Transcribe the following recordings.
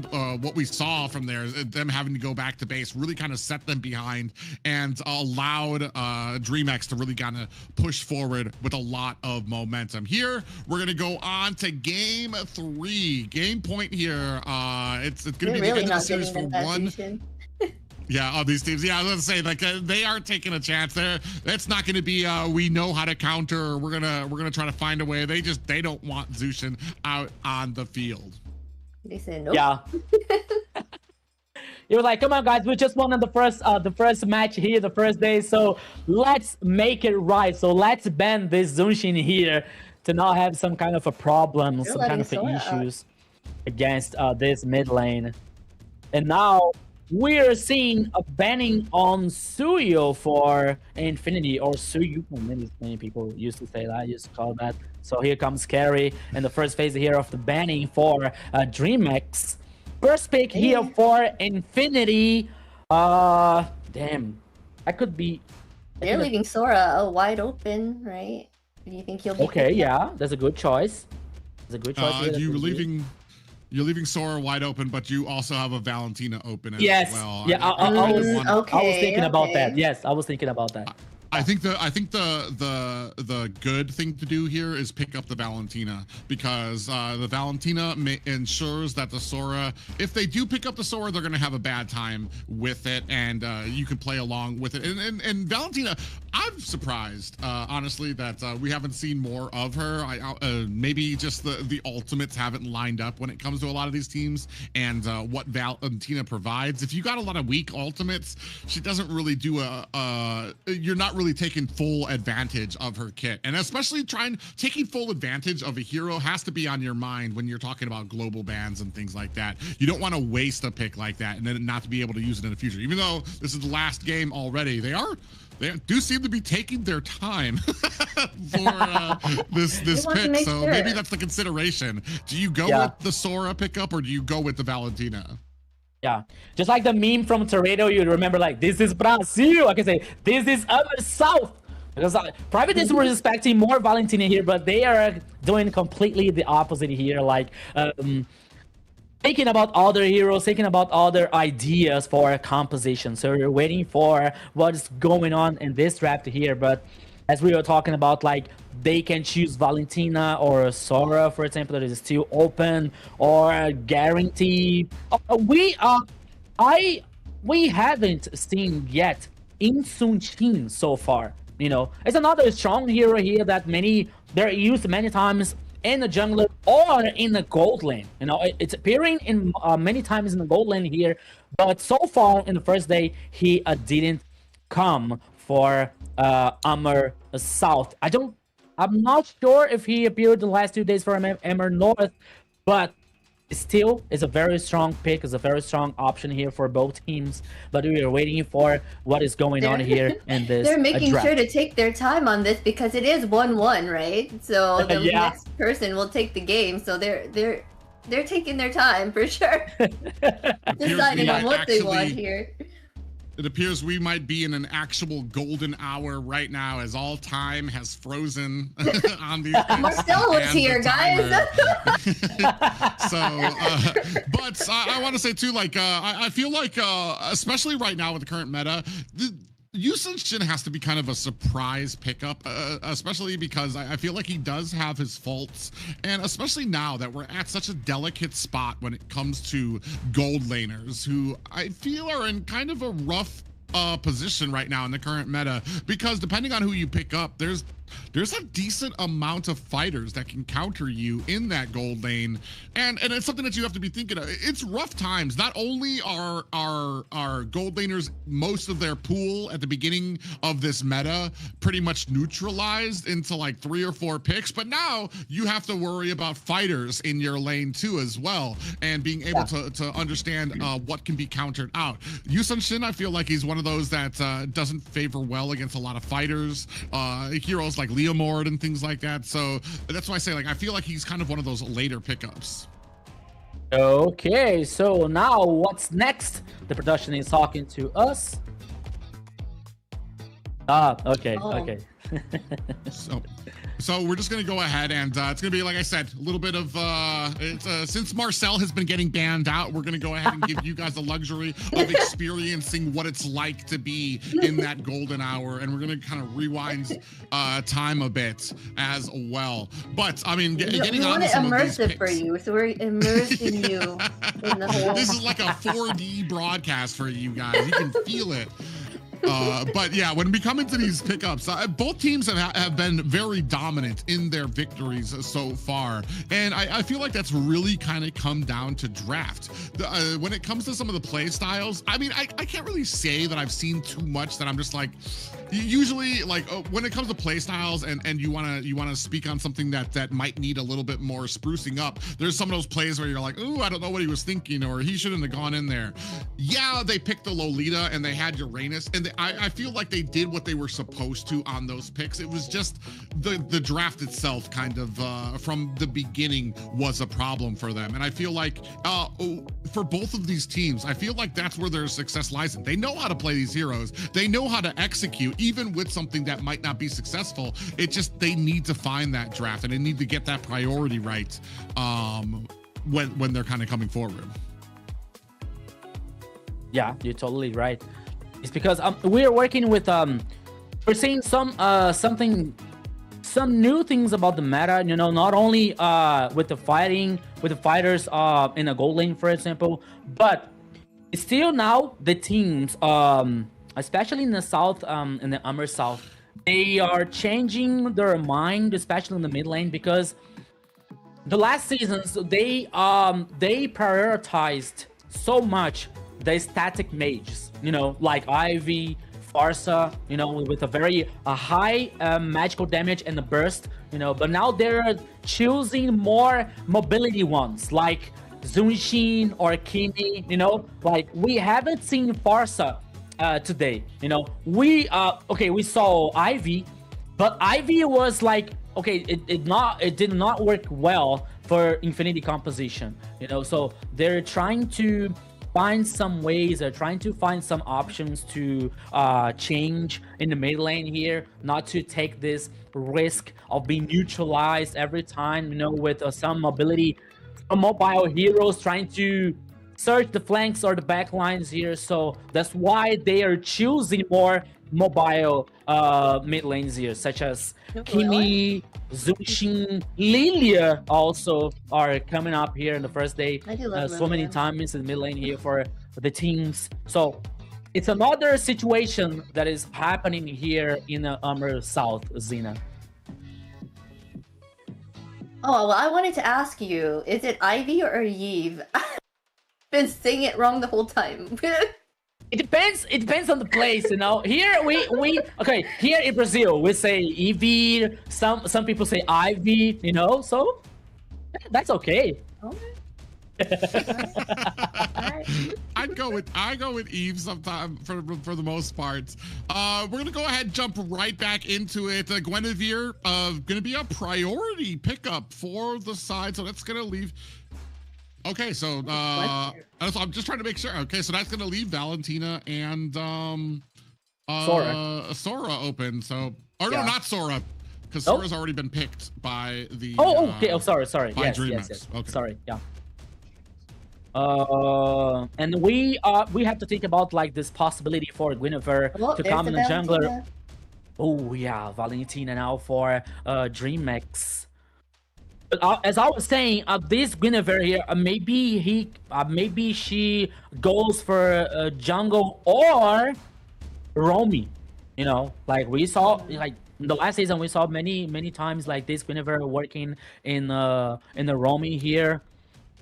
what we saw from there, them having to go back to base, really kind of set them behind and allowed DreamMax to really kind of push forward with a lot of momentum. Here, we're going to go on to game 3. Game point here. It's going to be the end of the series for one. Yeah, all these teams. Yeah, I was gonna say, like, they aren't taking a chance there. It's not gonna be we know how to counter. We're gonna try to find a way. They don't want Zushin out on the field. They said nope. Yeah. You're like, come on, guys, we just won on the first match here, the first day. So let's make it right. So let's ban this Zushin here to not have some kind of a problem, some kind of issues against this mid lane. And now we're seeing a banning on Suyo for Infinity, or Suyu. Many people used to say that, used to call that. So here comes Carry in the first phase here of the banning for DreamMax. First pick here for Infinity. Damn, I could be. They're leaving Sora wide open, right? Do you think he'll be? Okay, yeah, that's a good choice. That's a good choice. You're leaving Sora wide open, but you also have a Valentina open as well. Yeah, I was thinking about that. Yes, I was thinking about that. I think the good thing to do here is pick up the Valentina, because the Valentina ensures that the Sora, if they do pick up the Sora, they're going to have a bad time with it, and you can play along with it. And Valentina, I'm surprised, honestly, that we haven't seen more of her. Maybe just the ultimates haven't lined up when it comes to a lot of these teams, and what Valentina provides. If you got a lot of weak ultimates, she doesn't really do you're not really taking full advantage of her kit, and especially taking full advantage of a hero has to be on your mind when you're talking about global bans and things like that. You don't want to waste a pick like that and then not to be able to use it in the future. Even though this is the last game already, they do seem to be taking their time for this pick. So sure. Maybe that's the consideration. Do you go with the Sora pickup, or do you go with the Valentina? Yeah, just like the meme from Toretto, you remember, like, this is Brazil. I can say, this is South. Because Private were expecting more Valentina here, but they are doing completely the opposite here. Like, thinking about other heroes, thinking about other ideas for a composition. So we're waiting for what's going on in this draft here. But as we were talking about, like, they can choose Valentina or Sora, for example, that is still open, or guarantee. We haven't seen yet Insunchin so far. You know, it's another strong hero here that they're used many times in the jungler or in the gold lane. You know, it's appearing in many times in the gold lane here, but so far in the first day he didn't come for AMER South. I'm not sure if he appeared the last 2 days for AMER North, but still is a very strong pick, is a very strong option here for both teams. But we are waiting for what is going on here in this They're making draft. sure to take their time on this because it is 1-1, right? So the next person will take the game. So they're taking their time for sure. Deciding on what they want here. It appears we might be in an actual golden hour right now, as all time has frozen on these. Marcelo's here, guys. So, but I want to say too, like, I feel like, especially right now with the current meta, Yusun has to be kind of a surprise pickup, especially because I feel like he does have his faults, and especially now that we're at such a delicate spot when it comes to gold laners, who I feel are in kind of a rough position right now in the current meta, because depending on who you pick up, there's a decent amount of fighters that can counter you in that gold lane, and it's something that you have to be thinking of. It's rough times. Not only are gold laners, most of their pool at the beginning of this meta pretty much neutralized into like 3 or 4 picks, but now you have to worry about fighters in your lane too as well, and being able to understand what can be countered out. Yusun Shin, I feel like he's one of those that doesn't favor well against a lot of fighters, heroes like Leomord and things like that. So that's why I say, like, I feel like he's kind of one of those later pickups. Okay, so now what's next? The production is talking to us. Okay. So So we're just going to go ahead and it's going to be, like I said, a little bit of, since Marcel has been getting banned out, we're going to go ahead and give you guys the luxury of experiencing what it's like to be in that golden hour. And we're going to kind of rewind time a bit as well. But I mean, getting on to some of these picks. For you, so we're immersing you in the whole. This is like a 4D broadcast for you guys. You can feel it. But yeah, when we come into these pickups, both teams have been very dominant in their victories so far. And I feel like that's really kind of come down to draft. When it comes to some of the play styles, I mean, I can't really say that I've seen too much that I'm just like, usually like when it comes to play styles and you want to speak on something that might need a little bit more sprucing up, there's some of those plays where you're like, ooh, I don't know what he was thinking, or he shouldn't have gone in there. Yeah, they picked the Lolita and they had Uranus, and I feel like they did what they were supposed to on those picks. It was just the draft itself kind of from the beginning was a problem for them. And I feel like for both of these teams, I feel like that's where their success lies in. They know how to play these heroes. They know how to execute, even with something that might not be successful. It just, they need to find that draft and they need to get that priority right when they're kind of coming forward. Yeah, you're totally right. It's because we're working with we're seeing some new things about the meta, you know, not only with the fighters in a gold lane, for example, but still now the teams especially in the south, in the AMER South, they are changing their mind, especially in the mid lane, because the last seasons they prioritized so much the static mages, you know, like Ivy, Farsa, you know, with a very high magical damage and a burst, you know, but now they're choosing more mobility ones like Zunshin or Kimi, you know, like we haven't seen Farsa today, you know. We saw Ivy, but Ivy was like, okay, it did not work well for Infinity composition, you know, so they're trying to find some ways, they're trying to find some options to change in the mid lane here, not to take this risk of being neutralized every time, you know, with some mobility, some mobile heroes trying to search the flanks or the back lines here. So that's why they are choosing more mobile mid lanes here, such as Kimi, Zunshin, Lilia also are coming up here in the first day. So many times in the mid lane here for the teams. So it's another situation that is happening here in the AMER South, Zena. Oh, well, I wanted to ask you, is it Ivy or Yves? I've been saying it wrong the whole time. It depends on the place, you know. Here okay, here in Brazil we say Evie, some people say Ivy, you know, so that's okay. I go with Eve sometime for the most part. We're gonna go ahead and jump right back into it. Guinevere gonna be a priority pickup for the side, so that's gonna leave. Okay, so I'm just trying to make sure. Okay, so that's gonna leave Valentina and Sora open. So, or no, not Sora, because Sora's already been picked by the. Okay. Sorry. By Yes. DreamMax. Okay. Sorry. Yeah. And we have to think about like this possibility for Guinevere to come in the jungler. Oh yeah, Valentina now for DreamMax. But as I was saying, this Guinevere here, maybe she goes for jungle or Romy. You know, like we saw, like in the last season, we saw many times like this Guinevere working in the Romy here,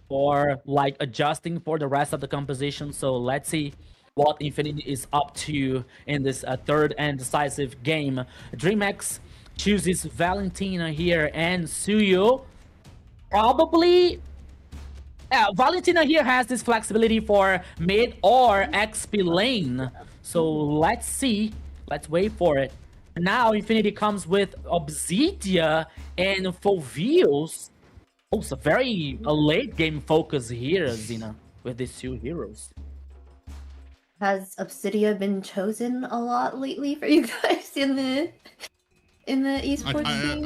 or like adjusting for the rest of the composition. So let's see what Infinity is up to in this third and decisive game. DreamMax chooses Valentina here and Suyo. Probably, Valentina here has this flexibility for mid or XP lane. So let's see. Let's wait for it. Now Infinity comes with Obsidia and Fulvius. Oh, it's a very late game focus here, Zena, with these two heroes. Has Obsidia been chosen a lot lately for you guys in the esports game?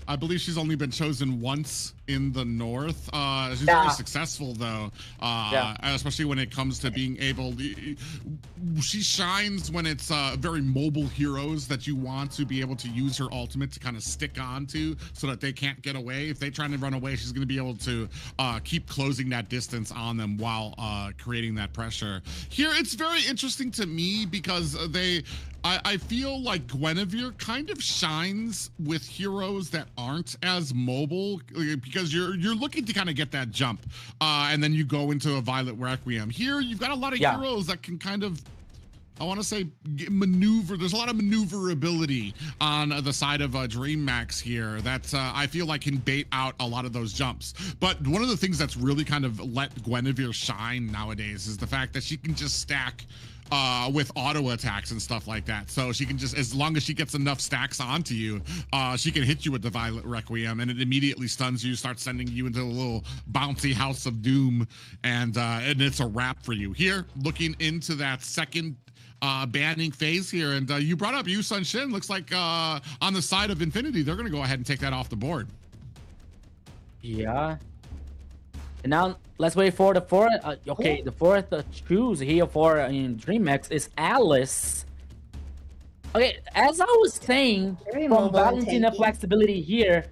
I believe she's only been chosen once in the North. She's very successful though, especially when it comes to being able. She shines when it's very mobile heroes that you want to be able to use her ultimate to kind of stick on to, so that they can't get away. If they try to run away, she's going to be able to keep closing that distance on them while creating that pressure. Here, it's very interesting to me because I feel like Guinevere kind of shines with heroes that aren't as mobile, because you're looking to kind of get that jump, and then you go into a Violet Requiem. Here, you've got a lot of heroes that can kind of, I want to say, maneuver. There's a lot of maneuverability on the side of DreamMax here that I feel like can bait out a lot of those jumps. But one of the things that's really kind of let Guinevere shine nowadays is the fact that she can just stack with auto attacks and stuff like that. So she can just, as long as she gets enough stacks onto you, she can hit you with the Violet Requiem, and it immediately stuns you, starts sending you into a little bouncy house of doom, and it's a wrap for you. Here, looking into that second banning phase here, and you brought up Yu Sun Shin. Looks like on the side of Infinity, they're going to go ahead and take that off the board. Yeah. And now let's wait for the fourth. Okay, the fourth choose here for DreamMax is Alice. Okay, as I was saying, from Valentina flexibility here,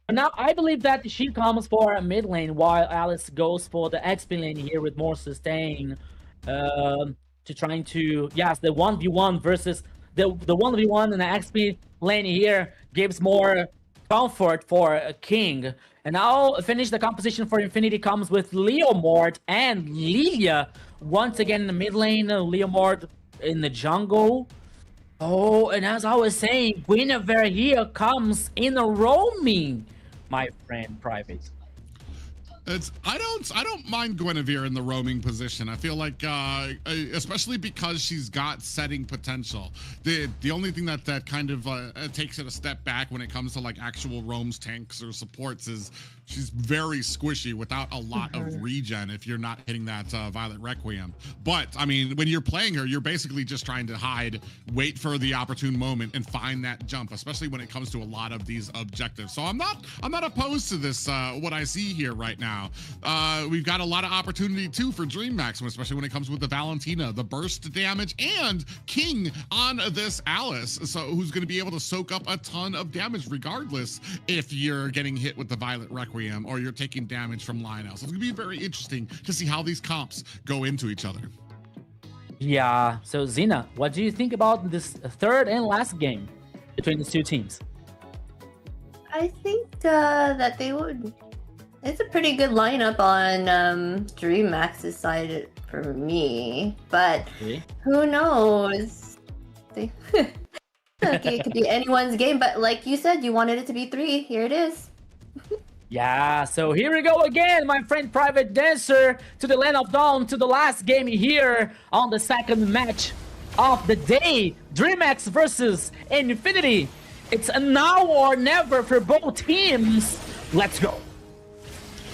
but now I believe that she comes for a mid lane while Alice goes for the XP lane here with more sustain. To trying to, yes, the 1v1 versus the 1v1 in the XP lane here gives more comfort for a King. And now finish the composition for Infinity comes with Leomord and Lilia once again in the mid lane. Leomord in the jungle. Oh, and as I was saying, Guinevere here comes in a roaming, my friend, Private. I don't mind Guinevere in the roaming position. I feel like, especially because she's got setting potential. The only thing that kind of takes it a step back when it comes to like actual roams, tanks, or supports is she's very squishy without a lot of regen if you're not hitting that Violet Requiem. But I mean, when you're playing her, you're basically just trying to hide, wait for the opportune moment, and find that jump, especially when it comes to a lot of these objectives. So I'm not opposed to this, what I see here right now. We've got a lot of opportunity too for DreamMax, especially when it comes with the Valentina, the burst damage, and King on this Alice, so who's going to be able to soak up a ton of damage regardless if you're getting hit with the Violet Requiem or you're taking damage from Lionel. So it's going to be very interesting to see how these comps go into each other. Yeah, so Xena, what do you think about this third and last game between the two teams? I think that they would... It's a pretty good lineup on DreamMax's side for me, but who knows? Okay, it could be anyone's game, but like you said, you wanted it to be 3. Here it is. Yeah, so here we go again, my friend Private Dancer, to the Land of Dawn, to the last game here on the second match of the day. DreamMax versus Infinity. It's a now or never for both teams. Let's go.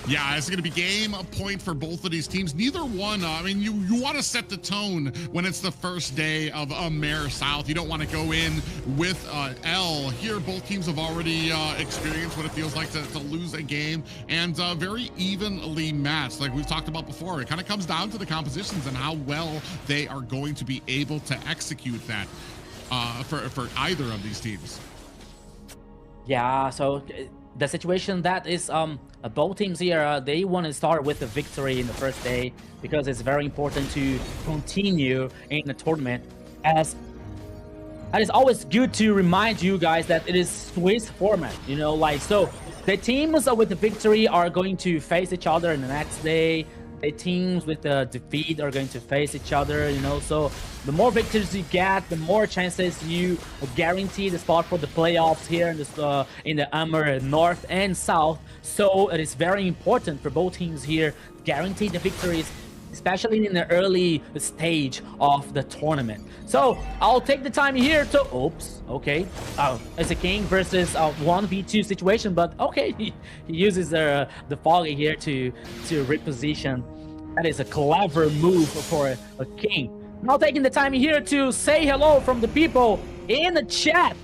Yeah, it's going to be game point for both of these teams. Neither one, I mean, you want to set the tone when it's the first day of AMER South. You don't want to go in with L. Here, both teams have already experienced what it feels like to lose a game, and very evenly matched. Like we've talked about before, it kind of comes down to the compositions and how well they are going to be able to execute that for either of these teams. Yeah, so the situation that is both teams here, they want to start with the victory in the first day because it's very important to continue in the tournament. As it is always good to remind you guys that it is Swiss format, you know, like, so the teams with the victory are going to face each other in the next day. The teams with the defeat are going to face each other, you know, so the more victories you get, the more chances you guarantee the spot for the playoffs here in the AMER North and South. So it is very important for both teams here to guarantee the victories, especially in the early stage of the tournament. So I'll take the time here to, oops, okay, it's a King versus 1v2 situation, but okay, he uses the Foggy here to reposition. That is a clever move for a King. Now taking the time here to say hello from the people in the chat.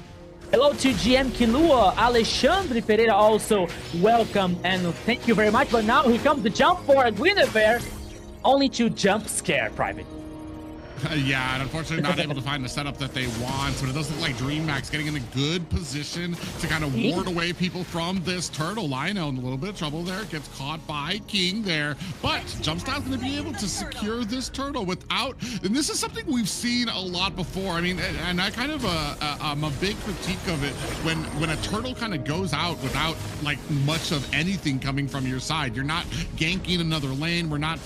Hello to GM Kilua, Alexandre Pereira also welcome and thank you very much. But now here comes the jump for a Guinevere, only to jump scare Private. Yeah, and unfortunately not able to find the setup that they want, but it does look like DreamMax getting in a good position to kind of ward away people from this turtle. Lino in a little bit of trouble there, gets caught by King there, but Jumpstyle's going to be able to secure this turtle without, and this is something we've seen a lot before. I mean, and I kind of I'm a big critique of it when a turtle kind of goes out without like much of anything coming from your side. You're not ganking another lane. We're not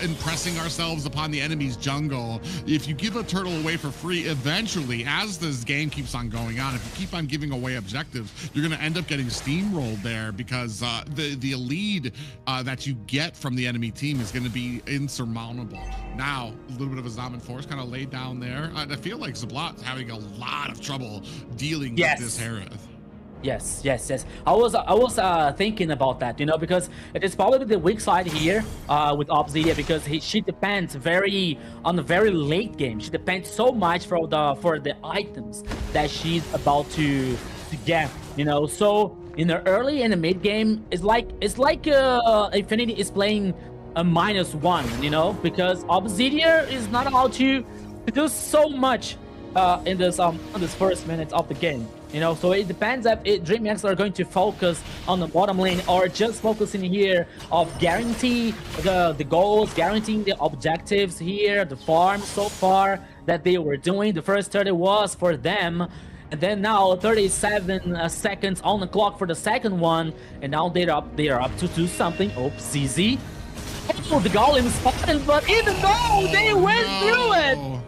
impressing ourselves upon the enemy's jungle. If you give a turtle away for free, eventually, as this game keeps on going on, if you keep on giving away objectives, you're going to end up getting steamrolled there because the lead that you get from the enemy team is going to be insurmountable. Now, a little bit of a Zaman Force kind of laid down there. I feel like Zablat's having a lot of trouble dealing with this Harith. Yes. I was thinking about that, you know, because it is probably the weak side here with Obsidia, because she depends on the very late game. She depends so much for the items that she's about to get, you know. So in the early and the mid game, it's like Infinity is playing a -1, you know, because Obsidia is not allowed to do so much in this first minutes of the game. You know, so it depends if DreamMax are going to focus on the bottom lane or just focusing here of guarantee the goals, guaranteeing the objectives here, the farm so far that they were doing. The first 30 was for them, and then now 37 seconds on the clock for the second one, and now they're up to do something. Oh, ZZ. Oh, the golem spotted, but even though they went through it.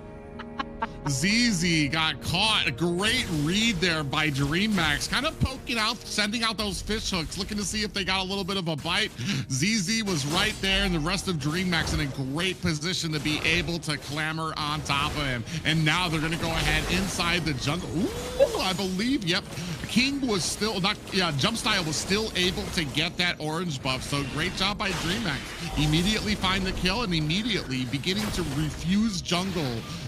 ZZ got caught. A great read there by DreamMax, kind of poking out, sending out those fish hooks, looking to see if they got a little bit of a bite. ZZ was right there, and the rest of DreamMax in a great position to be able to clamber on top of him. And now they're going to go ahead inside the jungle. Ooh, I believe, yep. King was still Jumpstyle was still able to get that orange buff. So great job by DreamMax. Immediately find the kill and immediately beginning to refuse jungle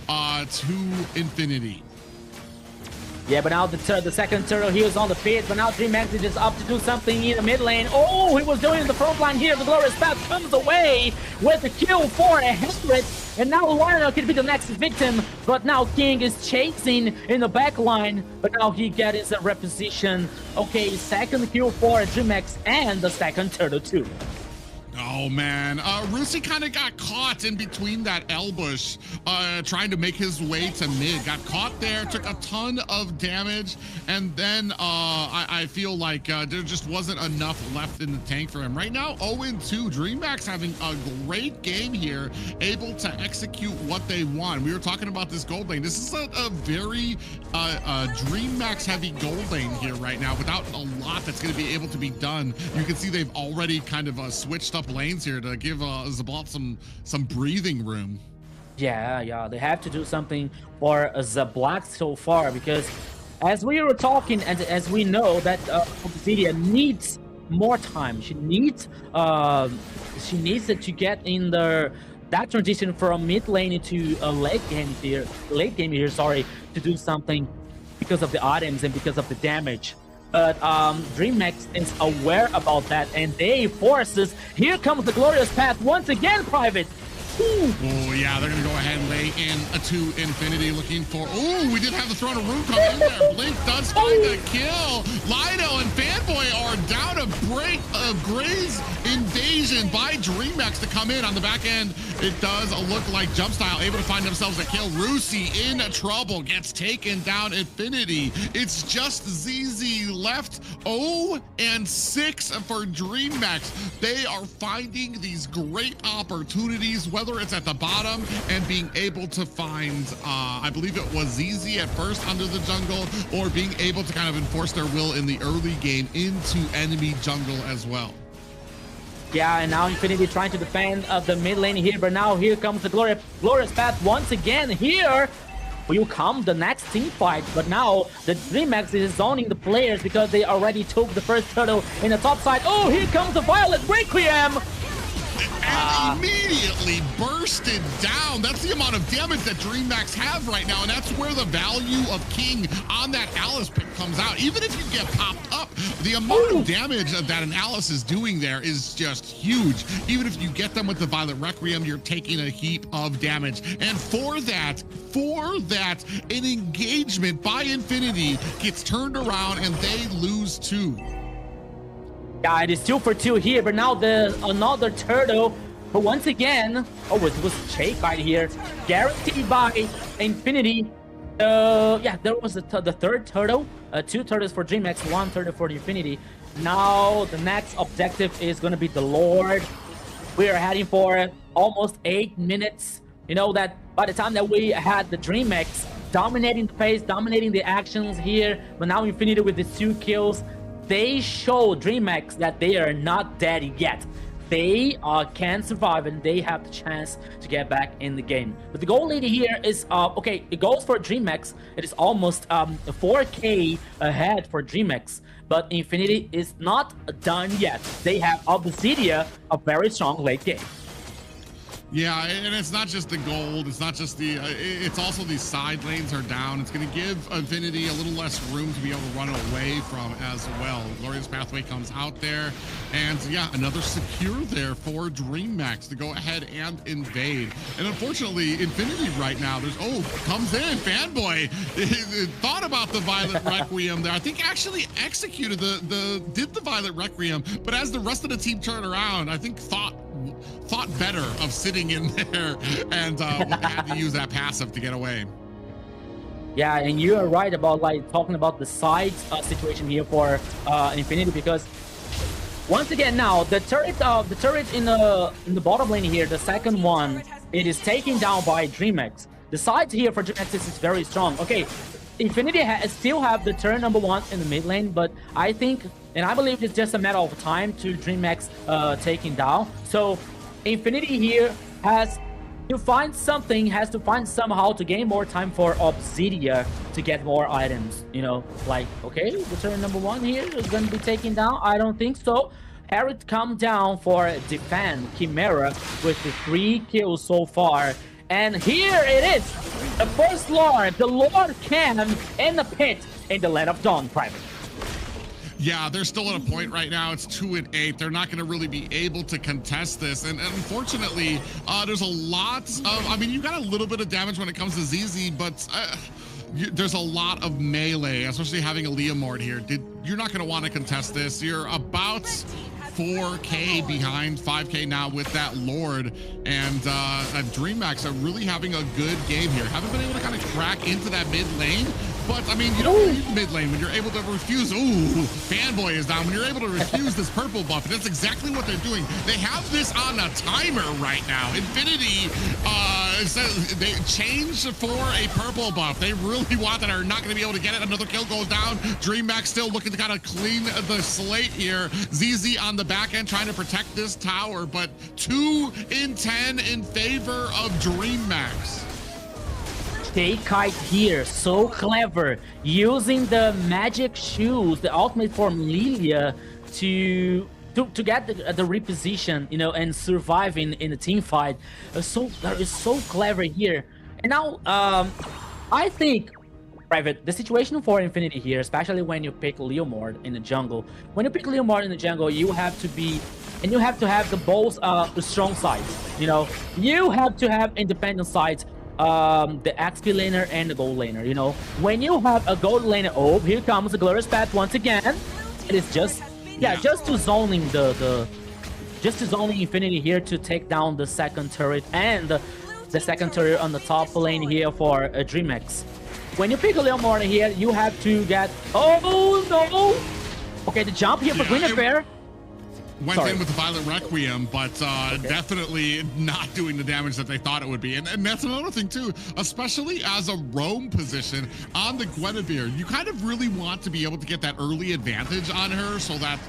to Infinity. Yeah, but now the second turtle here is on the pit, but now DreamMax is just up to do something in the mid lane. Oh, he was doing in the front line here. The Glorious Path comes away with the kill for a Hybrid, and now Lionel can be the next victim, but now King is chasing in the back line, but now he gets a reposition. Okay, second kill for DreamMax and the second turtle too. Oh man, Rusi kind of got caught in between that Elbush, trying to make his way to mid. Got caught there, took a ton of damage, and then I feel like there just wasn't enough left in the tank for him. Right now, 0-2. DreamMax having a great game here, able to execute what they want. We were talking about this gold lane. This is a very DreamMax heavy gold lane here right now, without a lot that's going to be able to be done. You can see they've already kind of switched up lanes here to give Zablat some breathing room. Yeah, they have to do something for Zablat so far, because as we were talking and as we know that Obsidia needs more time. She needs it to get in that transition from mid lane to a late game here, to do something because of the items and because of the damage. But DreamMax is aware about that, and they forces. Here comes the Glorious Path once again, Private. Oh yeah, they're gonna go ahead and lay in to Infinity, looking for. Oh, we did have the Throne of Rune come in there. Blink does find the kill. Lido and Fanboy are down a break of Gray's invasion by DreamMax to come in on the back end. It does look like Jumpstyle able to find themselves a kill. Rusi in trouble, gets taken down. Infinity. It's just ZZ left. 0-6 for DreamMax. They are finding these great opportunities, whether it's at the bottom and being able to find, I believe it was ZZ at first under the jungle, or being able to kind of enforce their will in the early game into enemy jungle as well. Yeah, and now Infinity trying to defend the mid lane here, but now here comes the Glorious Path once again. Here will come the next team fight, but now the DreamMax is zoning the players because they already took the first turtle in the top side. Oh, here comes the Violet Requiem! and immediately bursted down. That's the amount of damage that DreamMax have right now, and that's where the value of King on that Alice pick comes out. Even if you get popped up, the amount of damage that an Alice is doing there is just huge. Even if you get them with the Violet Requiem, you're taking a heap of damage. And for that, an engagement by Infinity gets turned around and they lose 2. Yeah, it is 2 for 2 here, but now another turtle. But once again, it was Jake right here, guaranteed by Infinity. Yeah, there was the third turtle, 2 turtles for DreamMax, 1 turtle for Infinity. Now the next objective is going to be the Lord. We are heading for almost 8 minutes. You know that by the time that we had the DreamMax dominating the pace, dominating the actions here, but now Infinity with the 2 kills, they show DreamMax that they are not dead yet. They can survive and they have the chance to get back in the game. But the goal lead here is, okay, it goes for DreamMax. It is almost 4K ahead for DreamMax. But Infinity is not done yet. They have Obsidia, a very strong late game. Yeah, and it's not just the gold, it's not just the, it's also these side lanes are down. It's going to give Infinity a little less room to be able to run away from as well. Glorious Pathway comes out there, and yeah, another secure there for DreamMax to go ahead and invade. And unfortunately, Infinity right now, comes in, Fanboy, thought about the Violet Requiem there. I think actually executed did the Violet Requiem, but as the rest of the team turned around, I think thought better of sitting in there and had to use that passive to get away. Yeah, and you are right about talking about the sides situation here for Infinity, because once again now the turret in the bottom lane here, the second one, it is taken down by DreamMax. The sides here for DreamMax is very strong. Okay, Infinity still have the turret number 1 in the mid lane, but I think and I believe it's just a matter of time to DreamMax taking down. So Infinity here has to find somehow to gain more time for Obsidia to get more items. You know, like, okay, the turret number 1 here is going to be taken down. I don't think so. Harriet come down for defend Chimera with the 3 kills so far. And here it is, the first Lord, the Lord Cannon in the pit in the Land of Dawn Private. Yeah, they're still at a point right now. It's 2 and 8. They're not going to really be able to contest this. And unfortunately, there's a lot of, I mean, you got a little bit of damage when it comes to ZZ, but there's a lot of melee, especially having a Leomord here. You're not going to want to contest this. You're about 4K behind, 5K now with that Lord, and DreamMax are really having a good game here. Haven't been able to kind of crack into that mid lane, but I mean, you don't need mid lane when you're able to refuse. Ooh, Fanboy is down. When you're able to refuse this purple buff, and that's exactly what they're doing. They have this on a timer right now. Infinity they changed for a purple buff. They really want that, are not going to be able to get it. Another kill goes down. DreamMax still looking to kind of clean the slate here. ZZ on the back end trying to protect this tower, but 2 in 10 in favor of DreamMax. Kite here, so clever, using the magic shoes, the ultimate form Lilia to get the reposition, you know, and survive in the team fight. That is so clever here. And now, I think, Private, the situation for Infinity here, especially when you pick Leomord in the jungle. When you pick Leomord in the jungle, you have to have the both the strong sides. You know, you have to have independent sides. The XP laner and the gold laner, you know. When you have a gold laner, oh, here comes the Glorious Path once again. It is just, just to zoning Infinity here to take down the second turret and the second turret on the top lane here for DreamMax. When you pick a Leomord here, you have to get, oh no! Okay, the jump here for Guinevere. Went in with the Violet Requiem, but definitely not doing the damage that they thought it would be. And that's another thing too, especially as a roam position on the Guinevere, you kind of really want to be able to get that early advantage on her so that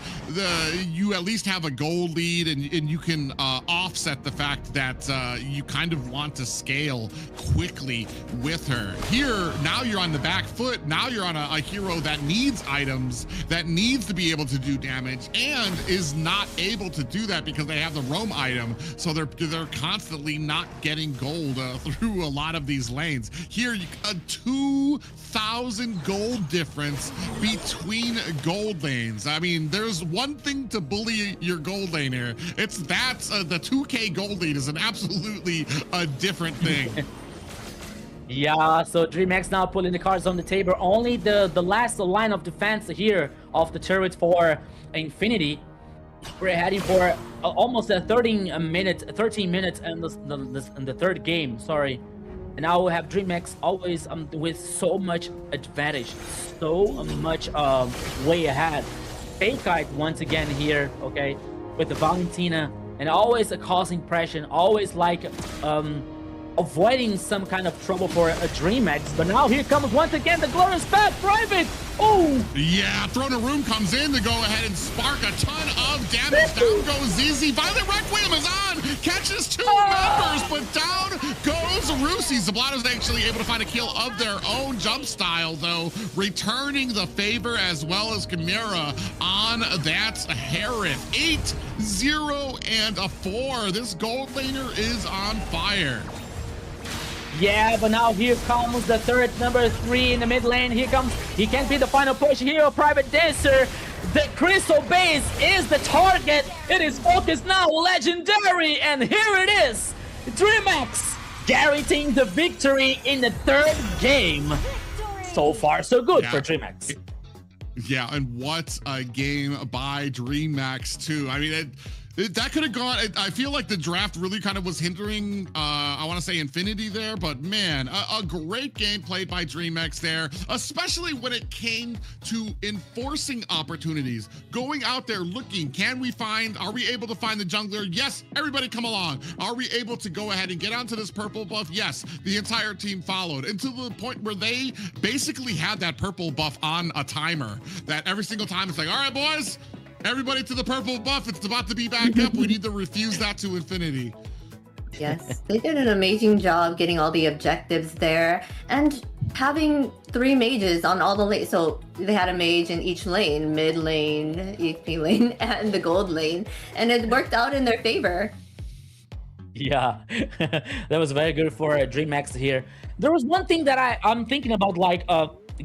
you at least have a gold lead and you can offset the fact that you kind of want to scale quickly with her. Here, now you're on the back foot. Now you're on a hero that needs items, that needs to be able to do damage and is not not able to do that because they have the roam item, so they're constantly not getting gold through a lot of these lanes. Here, a 2,000 gold difference between gold lanes. I mean, there's one thing to bully your gold lane here. It's that the 2K gold lane is an absolutely different thing. Yeah, so DreamMax now pulling the cards on the table. Only the last line of defense here of the turret for Infinity. We're heading for almost 13 minutes in the third game. Sorry, and now we have DreamMax always with so much advantage, so much way ahead. Fake once again here, okay, with the Valentina, and always causing pressure, always like avoiding some kind of trouble for a DreamMax. But now here comes once again the glorious Fat Private. Oh! Yeah, Throne of Room comes in to go ahead and spark a ton of damage. Down goes ZZ. Violet Requiem is on. Catches two members, but down goes Rusi. Zablato's actually able to find a kill of their own. Jump Style, though, returning the favor, as well as Chimera on that Harith. 8-0 and a 4. This gold laner is on fire. Yeah, but now here comes the third, number 3 in the mid lane. Here comes, he can't be the final push here. Private Dancer, the Crystal Base is the target. It is focused now, legendary, and here it is. DreamMax guaranteeing the victory in the third game. So far, so good for DreamMax. Yeah, and what a game by DreamMax too. I mean, that could have gone. I feel like the draft really kind of was hindering, I want to say Infinity there, but man, a great game played by DreamMax there, especially when it came to enforcing opportunities, going out there looking, are we able to find the jungler? Yes, everybody come along. Are we able to go ahead and get onto this purple buff? Yes, the entire team followed, and to the point where they basically had that purple buff on a timer, that every single time it's like, all right, boys, everybody to the purple buff. It's about to be back up. We need to refuse that to Infinity. Yes, they did an amazing job getting all the objectives there and having 3 mages on all the lanes. So they had a mage in each lane, mid lane, EP lane, and the gold lane. And it worked out in their favor. Yeah, that was very good for DreamMax here. There was one thing that I'm thinking about, like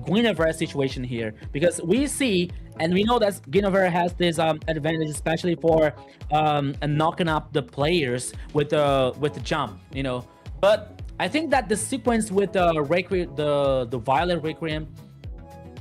Guinevere situation here, because we see and we know that Guinevere has this advantage, especially for knocking up the players with the jump, you know. But I think that the sequence with the Violet Requiem,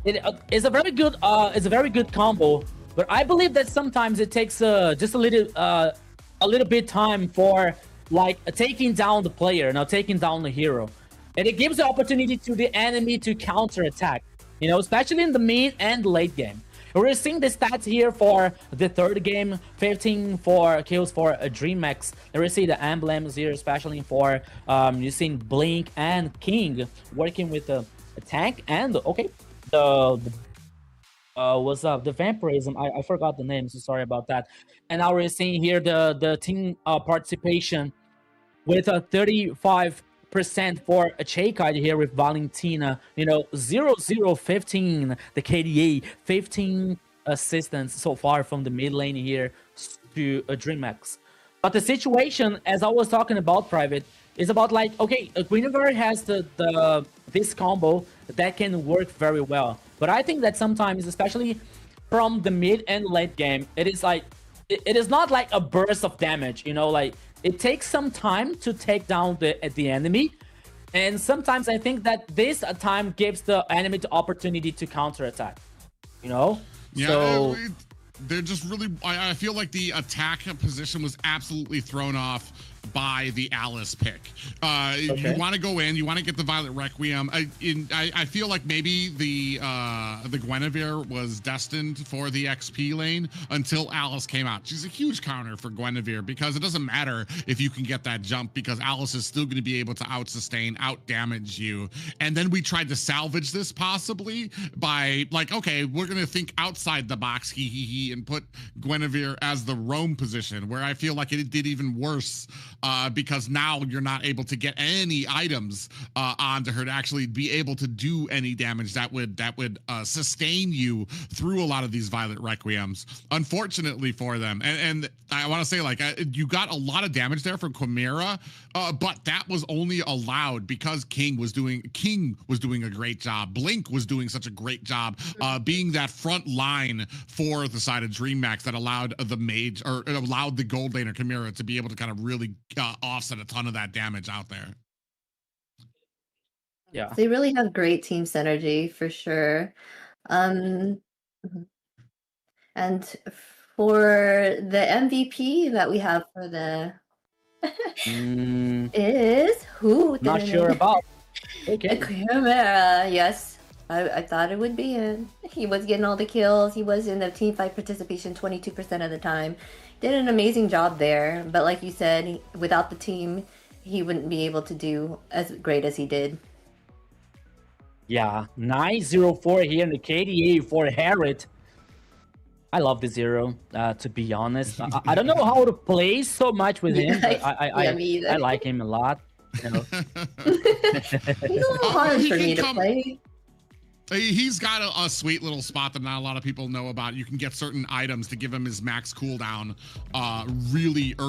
it is a very good combo. But I believe that sometimes it takes just a little bit time for like taking down the player, taking down the hero. And it gives the opportunity to the enemy to counter-attack, you know, especially in the mid and late game. We're seeing the stats here for the third game, 15 kills for DreamMax. And we see the emblems here, especially for you're seeing Blink and King working with a tank and what's up, the vampirism, I forgot the name, so sorry about that. And now we're seeing here the team participation with a 35% for a Cheikite here with Valentina, you know, 0-0-15 the KDA, 15 assistance so far from the mid lane here to DreamMax. But the situation, as I was talking about, Private, is about like, okay, Guinevere has this combo that can work very well. But I think that sometimes, especially from the mid and late game, it is like, it is not like a burst of damage, you know, like it takes some time to take down the enemy. And sometimes I think that this time gives the enemy the opportunity to counterattack, you know? Yeah, so they're just really, I feel like the attack position was absolutely thrown off by the Alice pick. You want to go in, you want to get the Violet Requiem. I feel like maybe the Guinevere was destined for the XP lane until Alice came out. She's a huge counter for Guinevere because it doesn't matter if you can get that jump because Alice is still going to be able to out-sustain, out-damage you. And then we tried to salvage this possibly by like, okay, we're going to think outside the box, and put Guinevere as the roam position, where I feel like it did even worse because now you're not able to get any items onto her to actually be able to do any damage that would sustain you through a lot of these Violet Requiems, unfortunately for them. And I want to say, like, you got a lot of damage there from Chimera, but that was only allowed because King was doing a great job. Blink was doing such a great job being that front line for the side of DreamMax that allowed the mage, or it allowed the gold laner Chimera to be able to kind of really offset a ton of that damage out there. Yeah, they really have great team synergy for sure. And for the MVP that we have for the is who? Not sure about. Okay. Chimera, yes. I thought it would be him. He was getting all the kills. He was in the team fight participation 22% of the time. Did an amazing job there. But like you said, without the team, he wouldn't be able to do as great as he did. Yeah, 904 here in the KDA for Harriet. I love the Zero, to be honest. I don't know how to play so much with him, but I like him a lot. You know? He's a little hard for me to play. He's got a sweet little spot that not a lot of people know about. You can get certain items to give him his max cooldown really early.